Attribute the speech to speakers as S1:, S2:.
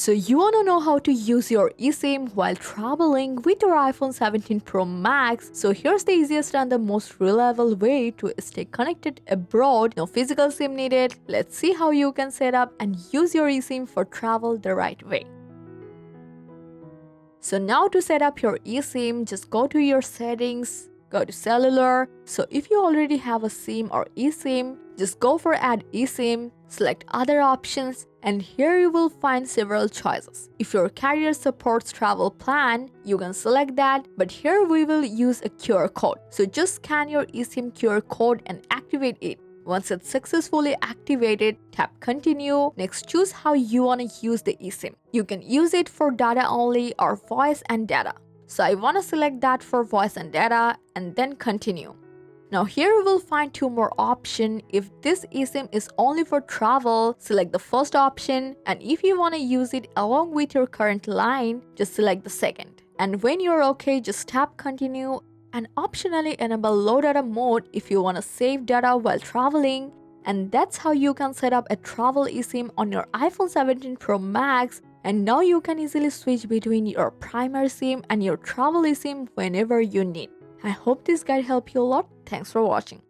S1: So you want to know how to use your eSIM while traveling with your iPhone 17 Pro Max. So here's the easiest and the most reliable way to stay connected abroad. No physical SIM needed. Let's see how you can set up and use your eSIM for travel the right way. So now to set up your eSIM, just go to your settings, go to cellular. So if you already have a SIM or eSIM, just go for add eSIM, select other options, and here you will find several choices. If your carrier supports travel plan, you can select that, but here we will use a QR code. So just scan your eSIM QR code and activate it. Once it's successfully activated, tap continue. Next, choose how you want to use the eSIM. You can use it for data only or voice and data. So I want to select that for voice and data and then continue. Now here you will find two more options. If this eSIM is only for travel, select the first option, and if you want to use it along with your current line, just select the second. And when you're okay, just tap continue and optionally enable low data mode if you want to save data while traveling. And that's how you can set up a travel eSIM on your iPhone 17 Pro Max. And now you can easily switch between your primary SIM and your travel eSIM whenever you need. I hope this guide helped you a lot. Thanks for watching.